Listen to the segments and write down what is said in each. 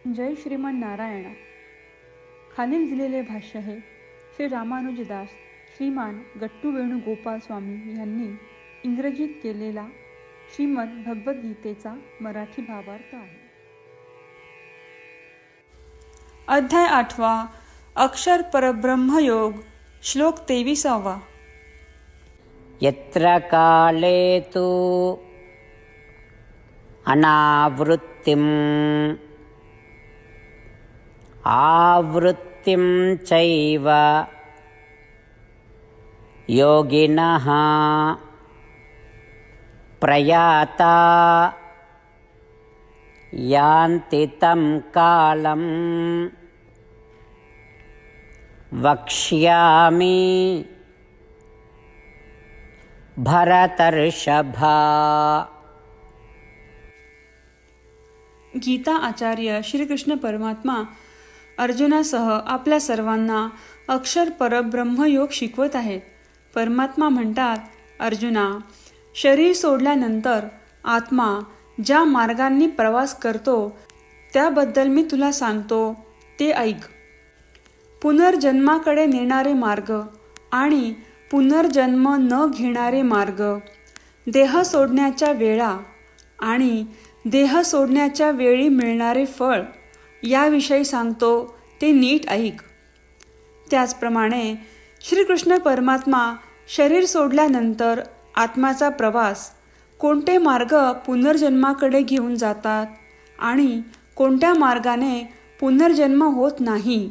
जय श्रीमान नारायणा. खालील दिलेले भाष्य हे श्री रामानुजदास श्रीमान गट्टू वेणुगोपाल स्वामी यांनी इंग्रजीत केलेला श्रीमद भगवद्गीतेचा मराठी भावार्थ आहे. अध्याय 8 अक्षर परब्रह्मयोग श्लोक 23. यत्र काले तु अनावृत्तिम् आवृत्तिं चैव योगिनः प्रयाता यान्ति तं कालं वक्ष्यामि भरतर्षभा. गीता आचार्य श्रीकृष्ण परमात्मा अर्जुनासह आपल्या सर्वांना अक्षर परब्रह्मयोग शिकवत आहेत. परमात्मा म्हणतात, अर्जुना, शरीर सोडल्यानंतर आत्मा ज्या मार्गांनी प्रवास करतो त्याबद्दल मी तुला सांगतो ते ऐक. पुनर्जन्माकडे नेणारे मार्ग आणि पुनर्जन्म न घेणारे मार्ग, देह सोडण्याच्या वेळा आणि देह सोडण्याच्या वेळी मिळणारे फळ याविषयी सांगतो ते नीट ऐक. त्याचप्रमाणे श्रीकृष्ण परमात्मा शरीर सोडल्यानंतर आत्म्याचा प्रवास कोणते मार्ग पुनर्जन्माकडे घेऊन जातात आणि कोणत्या मार्गाने पुनर्जन्म होत नाही,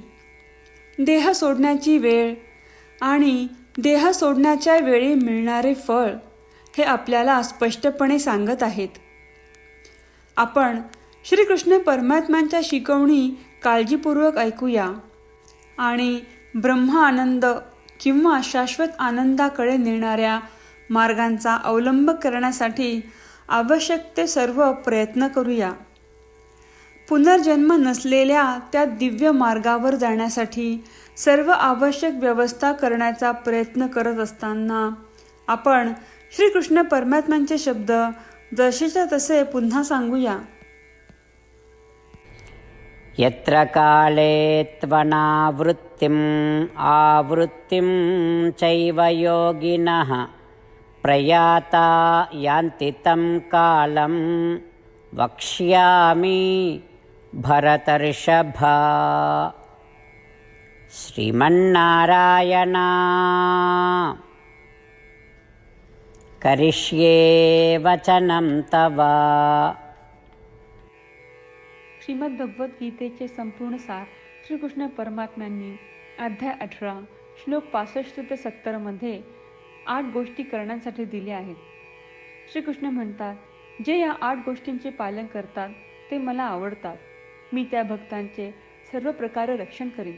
देह सोडण्याची वेळ आणि देह सोडण्याच्या वेळी मिळणारे फळ हे आपल्याला स्पष्टपणे सांगत आहेत. आपण श्रीकृष्ण परमात्म्यांच्या शिकवणी काळजीपूर्वक ऐकूया आणि ब्रह्म आनंद किंवा शाश्वत आनंदाकडे नेणाऱ्या मार्गांचा अवलंब करण्यासाठी आवश्यक ते सर्व प्रयत्न करूया. पुनर्जन्म नसलेल्या त्या दिव्य मार्गावर जाण्यासाठी सर्व आवश्यक व्यवस्था करण्याचा प्रयत्न करत असताना आपण श्रीकृष्ण परमात्म्यांचे शब्द जसेच्या तसे पुन्हा सांगूया. यत्र काले त्वनावृत्तिम् आवृत्तिं चैव योगिनः प्रयाता यान्ति तं कालं वक्ष्यामि भरतर्षभा. श्रीमन्नारायण करिष्ये वचनं तव. श्रीमद भगवद्गीतेचे संपूर्ण सार श्रीकृष्ण परमात्म्यांनी अध्याय 18 श्लोक 65 ते 70 मध्ये 8 गोष्टी करण्यासाठी दिल्या आहेत. श्रीकृष्ण म्हणतात, जे या 8 गोष्टींचे पालन करतात ते मला आवडतात. मी त्या भक्तांचे सर्व प्रकारे रक्षण करीन.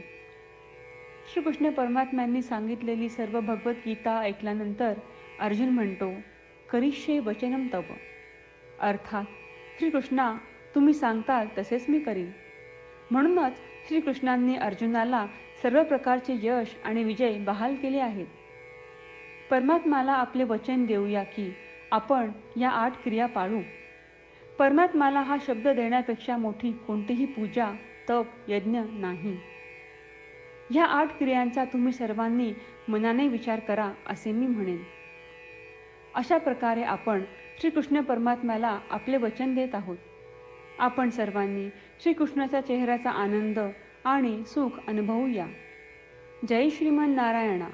श्रीकृष्ण परमात्म्यांनी सांगितलेली सर्व भगवद्गीता ऐकल्यानंतर अर्जुन म्हणतो, करिष्ये वचनं तव. अर्थात श्रीकृष्णा, तुम्ही सांगताल तसेच मी करीन. म्हणूनच श्रीकृष्णांनी अर्जुनाला सर्व प्रकारचे यश आणि विजय बहाल केले आहेत. परमात्म्याला आपले वचन देऊया की आपण या 8 क्रिया पाळू. परमात्म्याला हा शब्द देण्यापेक्षा मोठी कोणतीही पूजा, तप, यज्ञ नाही. ह्या 8 क्रियांचा तुम्ही सर्वांनी मनाने विचार करा असे मी म्हणेन. अशा प्रकारे आपण श्रीकृष्ण परमात्म्याला आपले वचन देत आहोत. आपण सर्वांनी श्रीकृष्णाच्या चेहऱ्याचा आनंद आणि सुख अनुभवूया. जय श्रीमान नारायणा.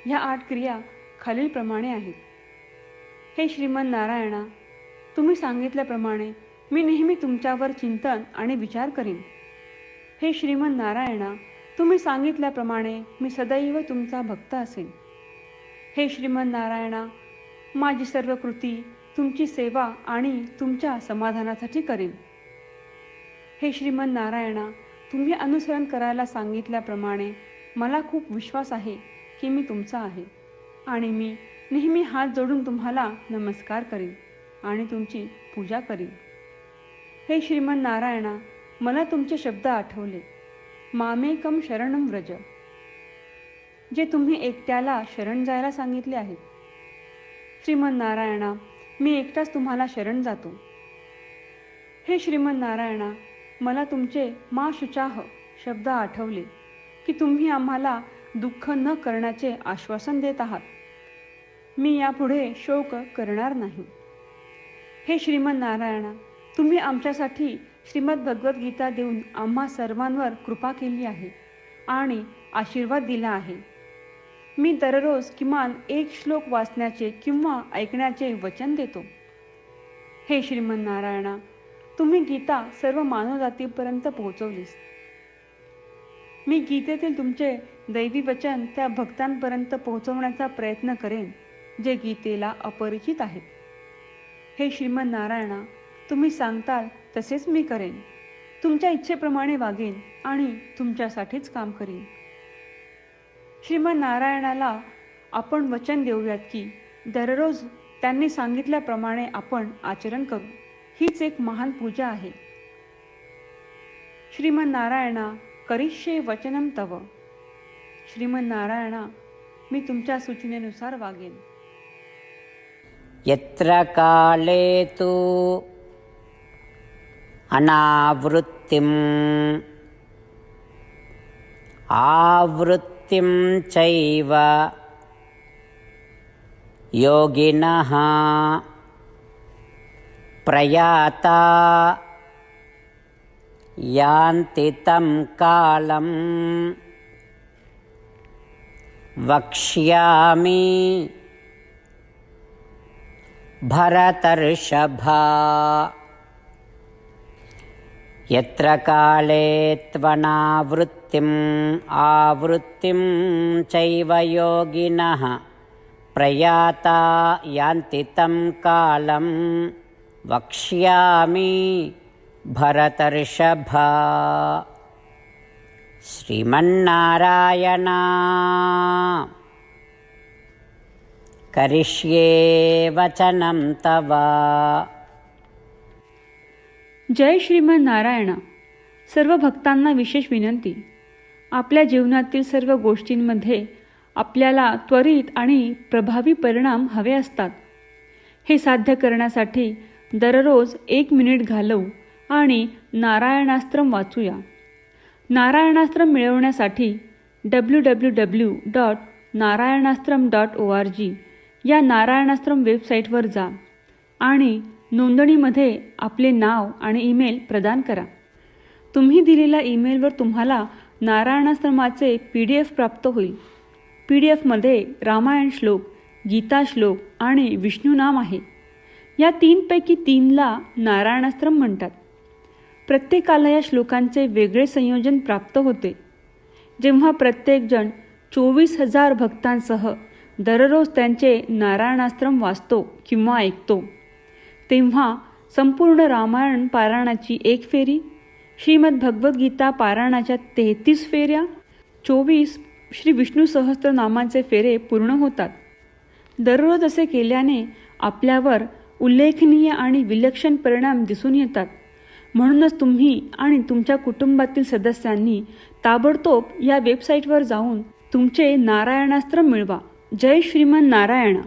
ह्या 8 क्रिया खालीलप्रमाणे आहेत. हे श्रीमान नारायणा, तुम्ही सांगितल्याप्रमाणे मी नेहमी तुमच्यावर चिंतन आणि विचार करीन. हे श्रीमान नारायणा, तुम्ही सांगितल्याप्रमाणे मी सदैव तुमचा भक्त असेन. हे श्रीमान नारायणा, माझी सर्व कृती तुमची सेवा आणि तुमच्या समाधानासाठी करीन. हे श्रीमान नारायणा, तुम्ही अनुसरण करायला सांगितल्याप्रमाणे मला खूप विश्वास आहे की मी तुमचा आहे आणि मी नेहमी हात जोडून तुम्हाला नमस्कार करीन आणि तुमची पूजा करीन. हे श्रीमान नारायणा, मला तुमचे शब्द आठवले. मामेकम शरणं व्रज, जे तुम्ही एकट्याला शरण जायला सांगितले आहेत. श्रीमन नारायणा, मी एकटाच तुम्हाला शरण जातो. हे श्रीमन नारायणा, मला तुमचे मा शुचाह शब्द आठवले की तुम्ही आम्हाला दुःख न करण्याचे आश्वासन देत आहात. मी यापुढे शोक करणार नाही. हे श्रीमन नारायणा, तुम्ही आमच्यासाठी श्रीमद भगवद्गीता देऊन आम्हा सर्वांवर कृपा केली आहे आणि आशीर्वाद दिला आहे. मी दररोज किमान एक श्लोक वाचण्याचे किंवा ऐकण्याचे वचन देतो. हे श्रीमन नारायणा, तुम्ही गीता सर्व मानवजातीपर्यंत पोहोचवलीस. मी गीतेतील तुमचे दैवी वचन त्या भक्तांपर्यंत पोहोचवण्याचा प्रयत्न करेन जे गीतेला अपरिचित आहेत. हे श्रीमन नारायणा, तुम्ही सांगताल तसेच मी करेन. तुमच्या इच्छेप्रमाणे वागेन आणि तुमच्यासाठीच काम करीन. श्रीमन नारायणाला आपण वचन देऊयात की दररोज त्यांनी सांगितल्याप्रमाणे आपण आचरण करू. हीच एक महान पूजा आहे. श्रीमन नारायणा, करिष्ये वचनम तव. श्रीमन नारायणा, मी तुमच्या सूचनेनुसार वागेन. यत्र काले तु अनावृत्तिम् आवृत्तिं चैव योगिनः प्रयाता यान्ति तं कालं वक्ष्यामि भरतर्षभा. यत्र काले त्वनावृत्तिम् आवृत्तिं चैव योगिनः प्रयाता यान्ति तं कालं वक्ष्यामि भरतर्षभा. श्रीमन्नारायण करिष्ये वचनं तव. जय श्रीमन नारायणा. सर्व भक्तांना विशेष विनंती. आपल्या जीवनातील सर्व गोष्टींमध्ये आपल्याला त्वरित आणि प्रभावी परिणाम हवे असतात. हे साध्य करण्यासाठी दररोज 1 मिनिट घालवू आणि नारायणास्त्रम वाचूया. नारायणास्त्रम मिळवण्यासाठी www.narayanaastram.org या नारायणास्त्रम वेबसाईटवर जा आणि नोंदणीमध्ये आपले नाव आणि ईमेल प्रदान करा. तुम्ही दिलेल्या ईमेलवर तुम्हाला नारायणाश्रमाचे PDF प्राप्त होईल. PDFमध्ये रामायण श्लोक, गीता श्लोक आणि विष्णू नाम आहे. या 3पैकी 3ला नारायणाश्रम म्हणतात. प्रत्येकाला या श्लोकांचे वेगळे संयोजन प्राप्त होते. जेव्हा प्रत्येकजण 24,000 भक्तांसह दररोज त्यांचे नारायणाश्रम वाचतो किंवा ऐकतो, तेव्हा संपूर्ण रामायण पारायणाची 1 फेरी, श्रीमद भगवद्गीता पारायणाच्या 33 फेऱ्या, 24 श्री विष्णू सहस्त्रनामांचे फेरे पूर्ण होतात. दररोज असे केल्याने आपल्यावर उल्लेखनीय आणि विलक्षण परिणाम दिसून येतात. म्हणूनच तुम्ही आणि तुमच्या कुटुंबातील सदस्यांनी ताबडतोब या वेबसाईटवर जाऊन तुमचे नारायणास्त्र मिळवा. जय श्रीमन नारायणा.